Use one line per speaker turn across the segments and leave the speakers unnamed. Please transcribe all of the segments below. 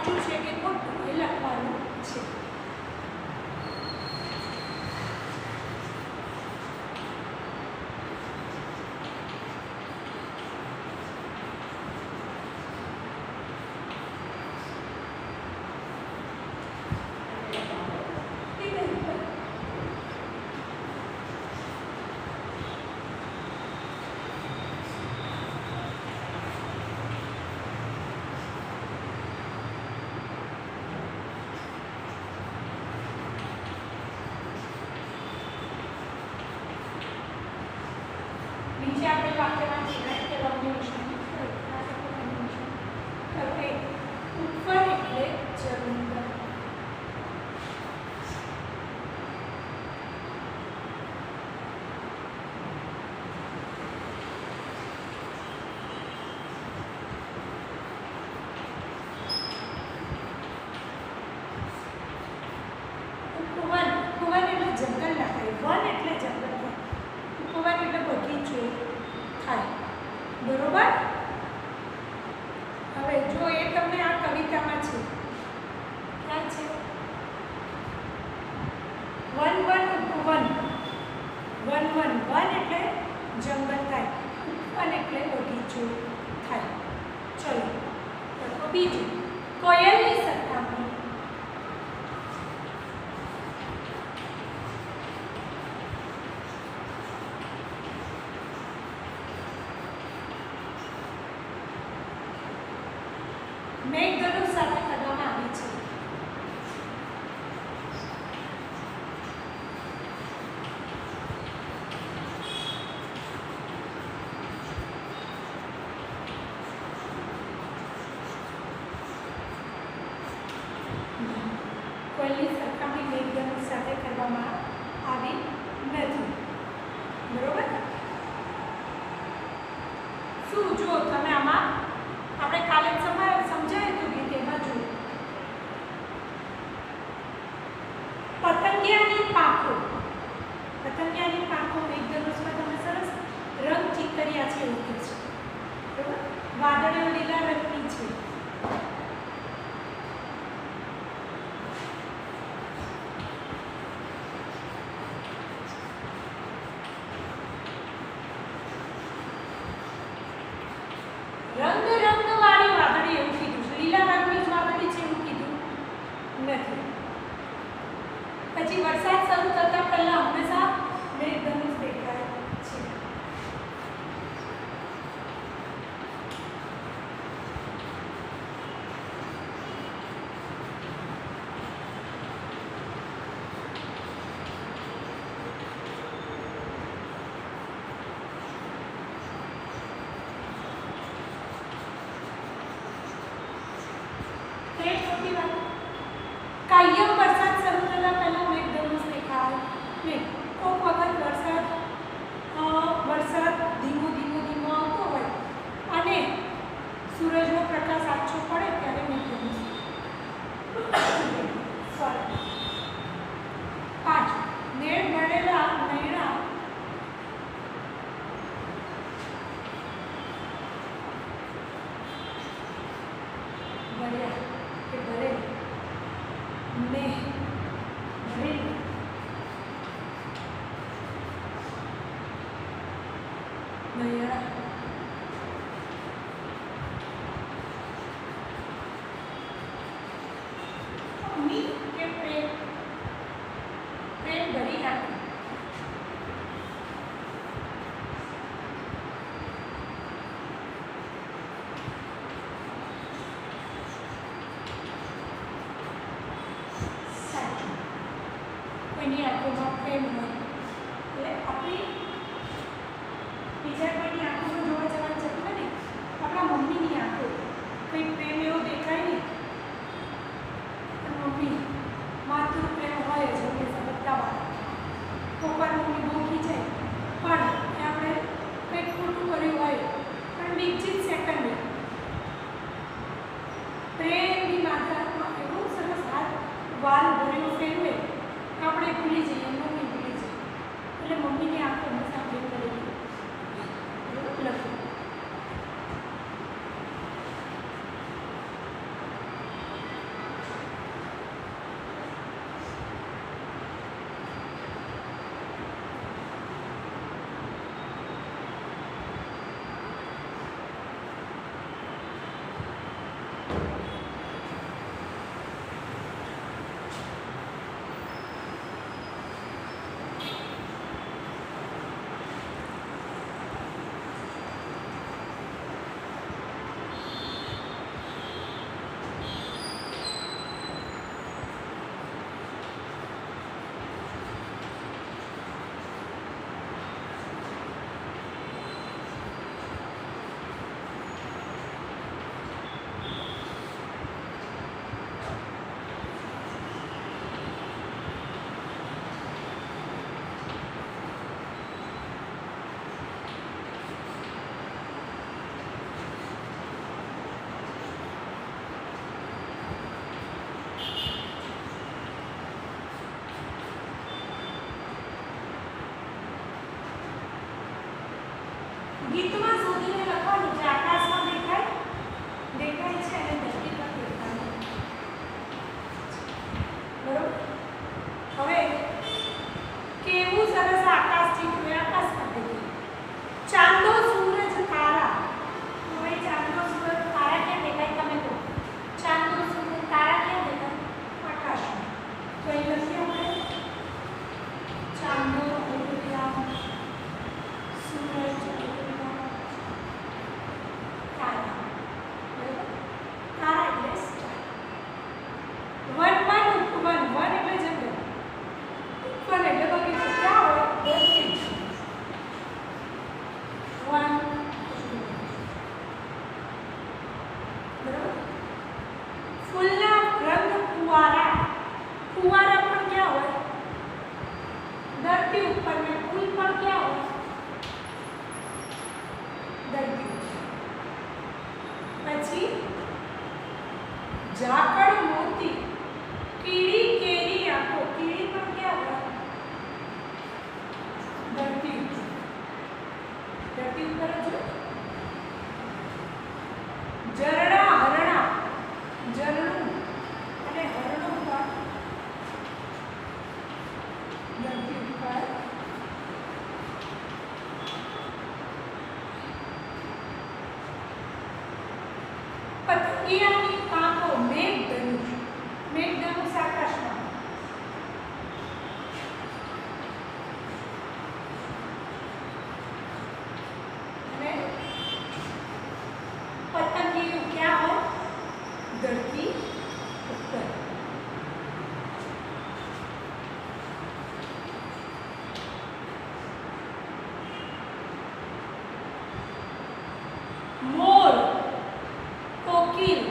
સાચું છે કે ખોટું એ લખવાનું છે. નીચે આપણે વાક્યમાં જોડાય કે રમણી નિશાન કરે ઉપર એટલે જંગલ. ઉપવન એટલે જંગલ ના થાય, વન એટલે જંગલ થાય, ઉપવન એટલે બગીચો થાય. બરોબર. હવે જો એ તમને આ કવિતામાં છે, ક્યાં છે? વન વન ઉપવન. વન વન વન એટલે જંગલ થાય, ઉપવન એટલે બગીચો થાય. ચલો તો બીજું, કોયલની સરખામણી. મેઘધનુષ સાથે કરવામાં આવી છે. કોઈની સરખામણી મેઘધનુષ સાથે કરવામાં આવી નથી. બરોબર. શું જો તમે આમાં આપણે કાલે સમજાય તો કે તેમાં જો પતંગિયાની પાંખો. પતંગિયાની પાંખો મેઘધનુષમાં તમે સરસ રંગ ચિતર્યા છે એવું કહે છે. બરોબર. વાદળીઓ લીલા રંગની છે. રંગવાળી વાદળી એવું કીધું છે. લીલા રંગની જ વાદળી છે એવું કીધું નથી. પછી વરસાદ શરૂ થતા પહેલા હંમેશા મેઘધનુષ દેખાય છે. કાયમ વરસાદ શરૂ થતા પહેલા મેઘધનુષ દેખાય નહીં. કોઈક વખત વરસાદ ધીમો આવતો હોય અને સૂરજનો પ્રકાશ આછો પડે ત્યારે મેઘધનુષ. 5 નેળ મળેલા નૈણા ભર્યા કે ભરે ને ભરેલી નૈણા અમી કે પ્રેમ ભરી નાખે. કોઈની આંખોમાં પ્રેમ હોય એટલે આપણી બીજા કોઈની આંખોમાં જોવા જવાની જરૂર નથી. આપણા મમ્મીની આંખો કંઈ પ્રેમ એવો દેખાય નહીં. મમ્મી માતૃ પ્રેમ હોય જ હંમેશા બધા બાળક. કોઈવાર મમ્મી બહુ ખીજાય પણ આપણે કંઈક ખોટું કર્યું હોય પણ બીજી જ સેકન્ડે પ્રેમની માત્રામાં એવું સરસ હાથ વાલ ભર્યું ફેરવે આપણે ભૂલી જઈએ, મમ્મી ભૂલી જાય. એટલે મમ્મીની આંખો હંમેશા પ્રેમ કરેલી લખો. ગીતમાં શોધીને લખવાનું જે આકાશમાં દેખાય છે અને ધરતી પર દેખાય. બરોબર. હવે કેવું સરસ આકાશ ચિત્રું આકાશ પર દેખાય. ચાંદો સૂરજ તારા. હવે ચાંદો સૂરજ તારા ક્યાં દેખાય તમે કહો. ચાંદો સૂરજ તારા ક્યાં દેખાય? આકાશમાં. તો અહીં લખીએ આપણે ચાંદો ઉડ્યા સૂરજ ઉડ્યા તારા. બરાબર. તારા એટલે સ્ટાર. વન એટલે જંગલ. વન એટલે બગીચો. ક્યાં હોય? ધરતી. વન. બરાબર. ફૂલના રંગ ફુવારા. ફુવારા પણ ક્યાં હોય? ધરતી ઉપર. ને ફૂલ પણ ક્યાં હોય? ધરતી ઉપર. પછી ઝાકળ મોતી. કીડી કેરી આંખો. કીડી પણ ક્યાં હોય? ધરતી ઉપર. ધરતી ઉપર જ હોય. ઝરણા હરણા. ઝરણું અને હરણું પણ ધરતી ઉપર. પતંગિયાની પાંખો. મેઘધનુષ. મેઘધનુષ આકાશમાં. અને પતંગિયું ક્યાં હોય? ધરતી ઉપર. મોર, કોકિલ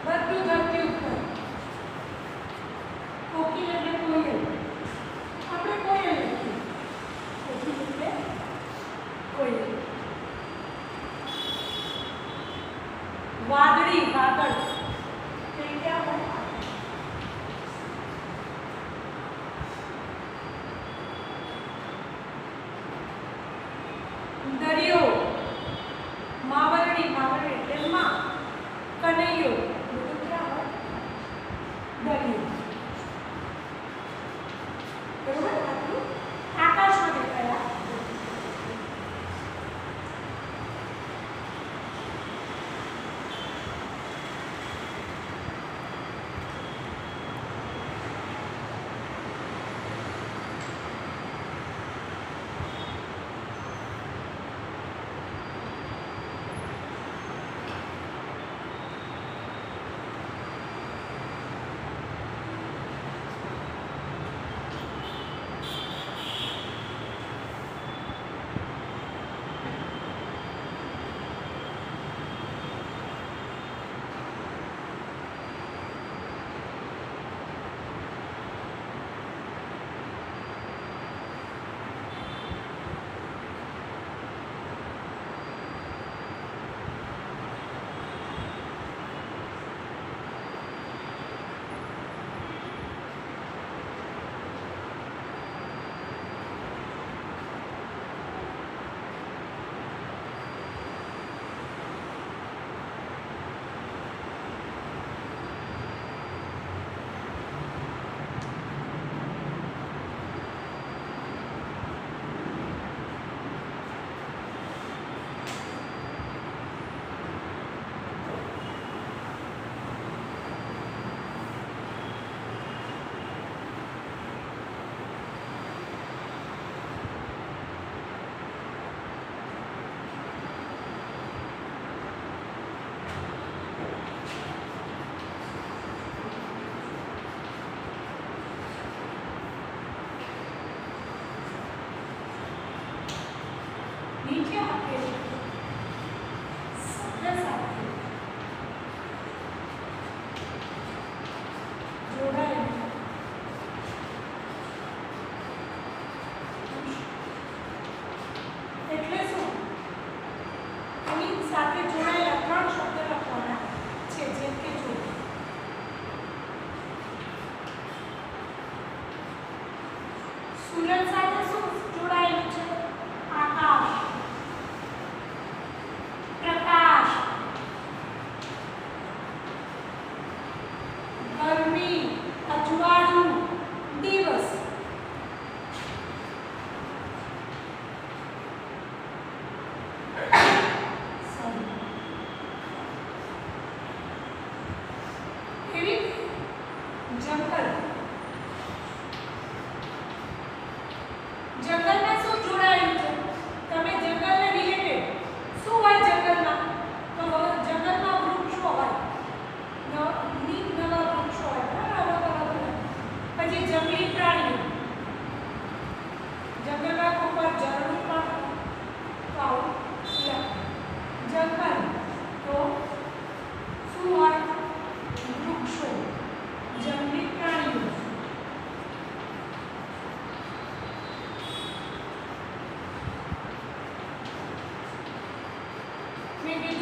બધું ધરતી ઉપર. કોકિલ એટલે કોયલ. આપણે કોયલ લખીએ. કોકિલ એટલે કોયલ. વાદળી વાદળ. તે ક્યાં હોય? દરિયો. માવરણી. માવરણી એટલે માં. કનૈયો. બધું ક્યાં હોય? દરિયો. બરોબર. આટલું આકાશમાં દેખાયા. નીચે આપેલું શબ્દ સાથે જોડાયેલું એટલે શું? એની સાથે જોડાયેલા 3 શબ્દ લખવાના છે. જેમ કે જો સૂરજ સાથે શું જોડાયેલું છે? આકાશ.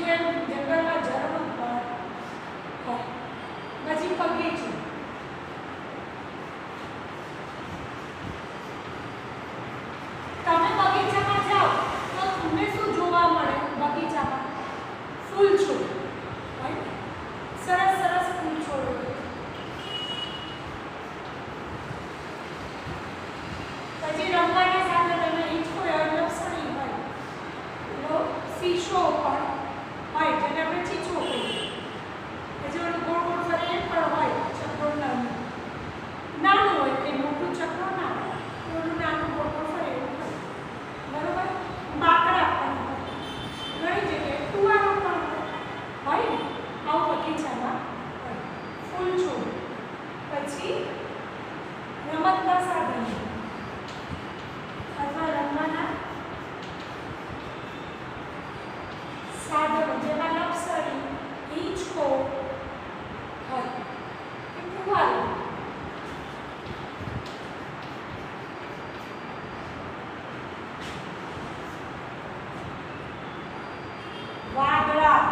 જેમ જંગલમાં ઝરણું હોય પછી બગીચો. તમે બગીચામાં જાઓ તો તમને શું જોવા મળે? બગીચામાં ફૂલ છોડ હોય, સરસ સરસ ફૂલ છોડ હોય. પછી રમવાના સાધનો હિંચકો હોય, લપસણી હોય, શીશો પણ હોય જેને આપણે ચીચો કહીએ. પછી ઓલું ગોળ ગોળ ફરે એ પણ હોય, ચક્રો નાનું હોય કે મોટું ચક્રો ના હોય, ઓલું નાનું ગોળ ગોળ ફરે એવું હોય. બરોબર? બાકડા પણ હોય, ઘણી જગ્યાએ કુવાનો પણ હોય ને, આવું બગીચામાં હોય. ફૂલ છોડ. પછી રમતના સાધનો અથવા રમવાના સાધનો જેમાં લપસણી, હિંચકો હોય, ફુવારો. વાદળા.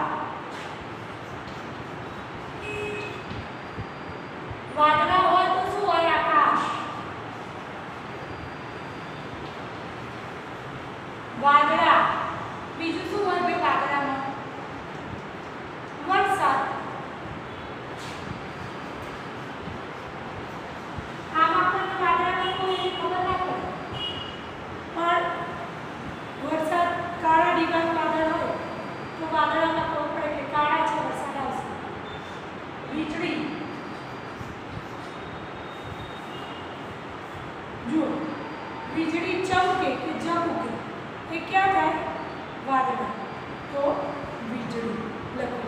વાદળા હોય તો શું હોય? આકાશ. વાદળા. બીજું શું હોય ભાઈ વાદળામાં? વરસાદ. આમ આપણને વાદળામાં કોઈ ખબર ના પડે, પણ વરસાદ કાળા ડિબાંગ વાદળ હોય તો વાદળામાં ખબર પડે કે કાળા છે, વરસાદ આવશે. વીજળી. જુઓ, વીજળી ચમકે કે ઝબૂકે એ ક્યાં થાય? વાદળા. તો વીજળી લખો.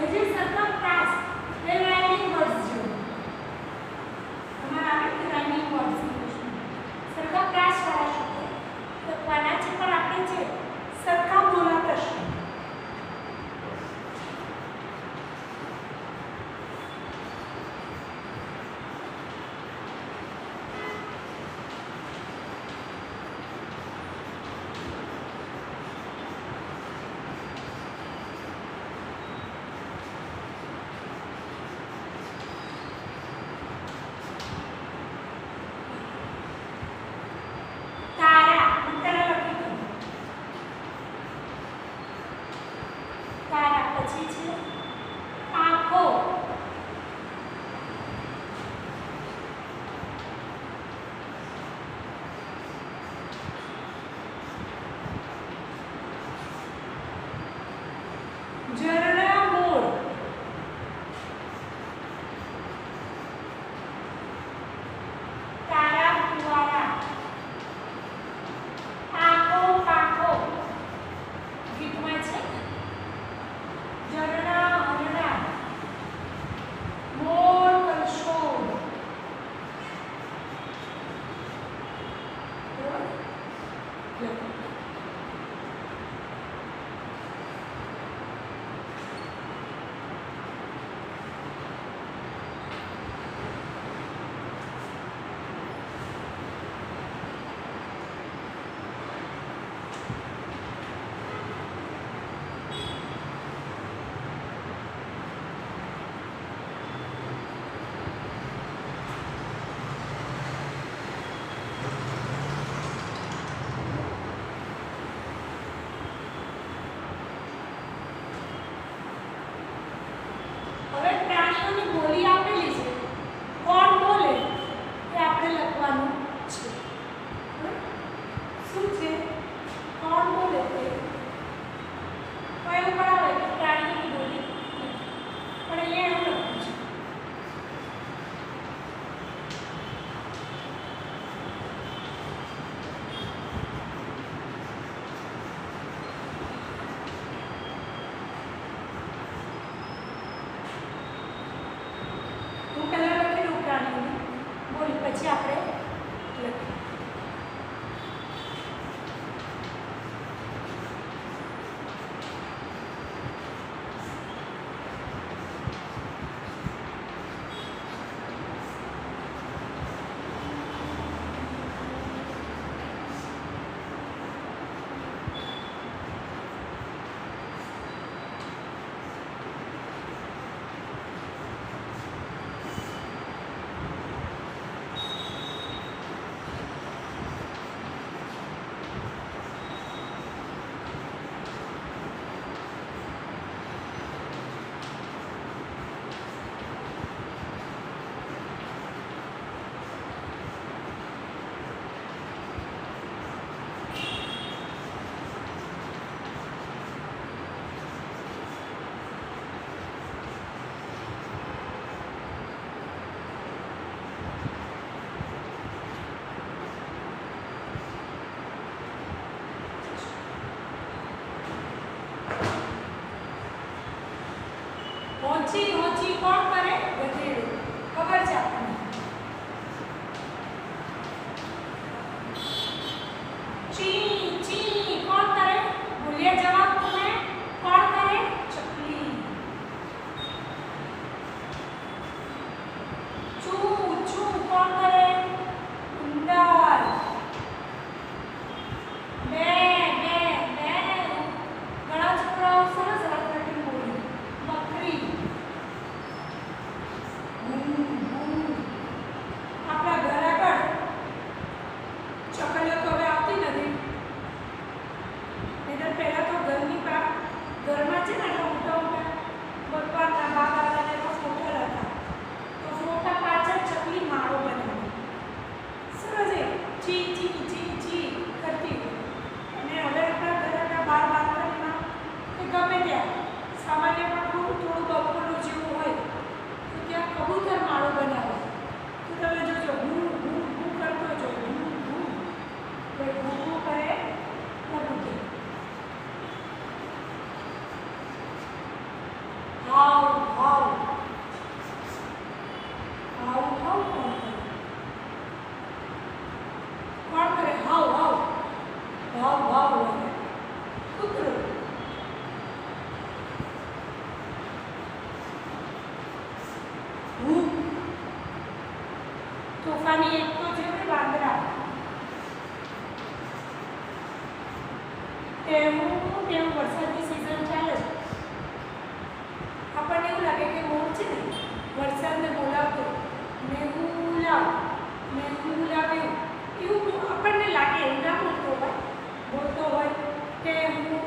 હજી સરખમ ક્લાસ એ લાઇનિંગ વર્ડ્સ જો હોચી હોચી કોણ કરે? ગધેડું. ખબર છે આપણને. ચી ચી કોણ કરે? ભૂલ્યા જવાબ તમે. કોણ કરે? ચકલી. ચૂ ચૂ કોણ કરે? ઉંદર. બે બે બે ઘણા છોકરાઓ સરસ રટરટી બોલે. બકરી. આપણા ઘર આગળ ચકલીઓ તો હવે આવતી નથી. નહીંતર પહેલા તો ઘરમાં છે ને એટલા મોટા મોટા ભગવાનના બાબાના એવા ફોટા હતા. તો ફોટા પાછળ ચકલી માળો બનાવી સરસ એ ચી ચી ચી ચી કરતી હોય. અને હવે આપણા ઘરના બાલ્કનીમાં કે ગમે ત્યાં સામાન્ય પણ થોડું બપોરનું જેવું હોય તો ત્યાં કબૂતર માળો બનાવે. તો તમે જોજો હું કરતો જો હું કોઈ હું કરે કબૂતર. હાવ હાવ હાવ હાવ કોણ કરે? કોણ કરે? હાવ હાવ ભાવ ભાવ વગર. કૂતરો. હું તોફાની એક તો છે ને વાંદરા. તેવું વરસાદની સિઝન ચાલે છે. આપણને એવું લાગે કે મોર છે ને વરસાદને બોલાવતો મેહુલ આવે એવું આપણને લાગે. એવું ના બોલતો હોય કે હું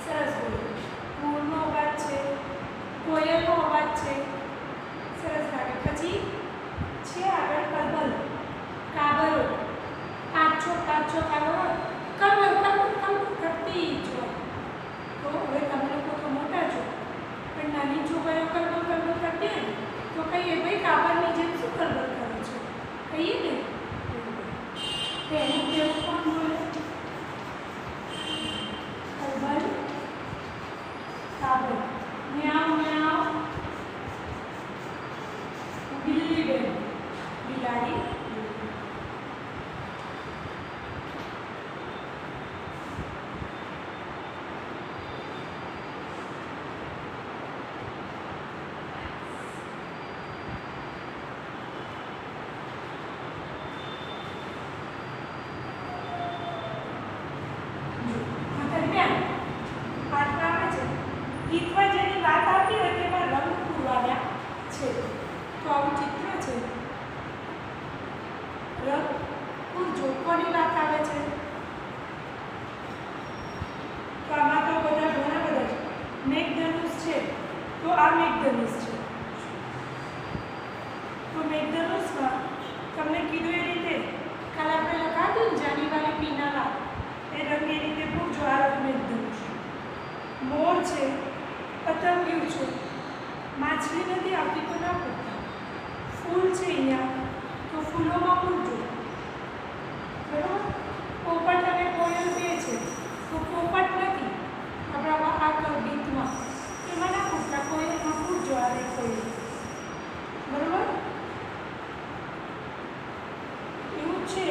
સરસ બોલે. મોરનો અવાજ છે, કોયલનો અવાજ છે, સરસ લાગે. પછી છે આગળ કલબલ, કાબરો. કાચો કાબરો કલબલ કરતી જ હોય. તો હવે તમે લોકો તો મોટા છો પણ નાની છોકરીઓ કલબલ કરતી હોય તો કહીએ ભાઈ કાબરની જેમ શું કલબલ કરો છો? કહીએ ને એનું કેવું પણ બોલે કલબલ કાબર. મ્યાઉ મ્યાઉ બિલ્લી બેન બિલાડી. ગીતમાં જેની વાત આવતી હોય તેમાં રંગ પૂરવાના છે. તો આવું ચિત્ર છે. રંગ પૂરજો. કોની વાત આવે છે? તો આમાં તો ઘણા બધા છે. મેઘધનુષ છે તો આ મેઘધનુષ છે. તો મેઘધનુષમાં તમને કીધું એ રીતે કાલે આપણે લખાતું ને જાનીવાલી પીનાલા એ રંગ એ રીતે પૂરજો. આ રંગ મેઘધનુષ. મોર છે, પતંગિયું છે, માછલી નથી આવતી તો ના પૂરતા. ફૂલ છે અહીંયા તો ફૂલોમાં પૂરજો. બરાબર. પોપટ અને કોયલ બે છે તો પોપટ નથી આપણા આ ગીતમાં એમાં ના પૂરતા. કોયલમાં પૂરજો. આ રે કોયલ. બરાબર. એવું છે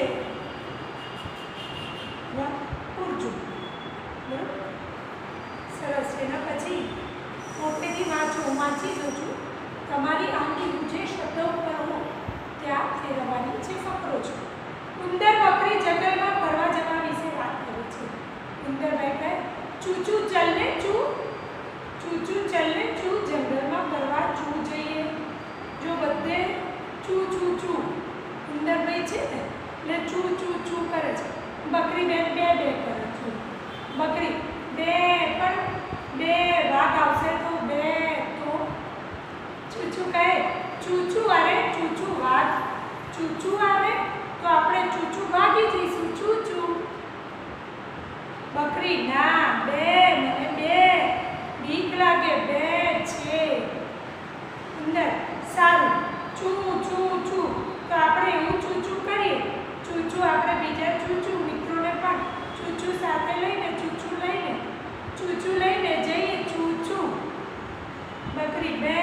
પૂરજો. બરાબર. સરસ. એના પછી પોતેથી વાંચી જોજો. તમારી આંગળી જે શબ્દ ઉપર હો ત્યાં ફેરવવાની છે ફકરો છે. ઉંદર બકરી જંગલમાં ફરવા જવા વિશે વાત કરે છે. ઉંદર બેઠા ચૂચુ ચલને ચૂ જંગલમાં ફરવા ચૂ જઈએ. જો બધે ચૂ ઉંદર ભાઈ છે ને એટલે ચૂ કરે છે. બકરી બે કરે છે. બકરી બે પણ બે વાઘ આવશે તો બે તો ચૂચુ કહે ચૂચુ. અરે ચૂચુ વાઘ ચૂચુ આવે તો આપણે ચૂચુ ભાગી જઈશું. ચૂચુ. બકરી ના બે મને બે બીક લાગે બે છે. ઉંદર સારું ચૂ તો આપણે એવું ચૂચુ કરીએ. ચૂચુ આપણે બીજા ચૂચુ મિત્રોને પણ ચૂચુ સાથે લઈને ચૂચુ લઈને જઈએ. ચૂચુ. પૃથ્વી 2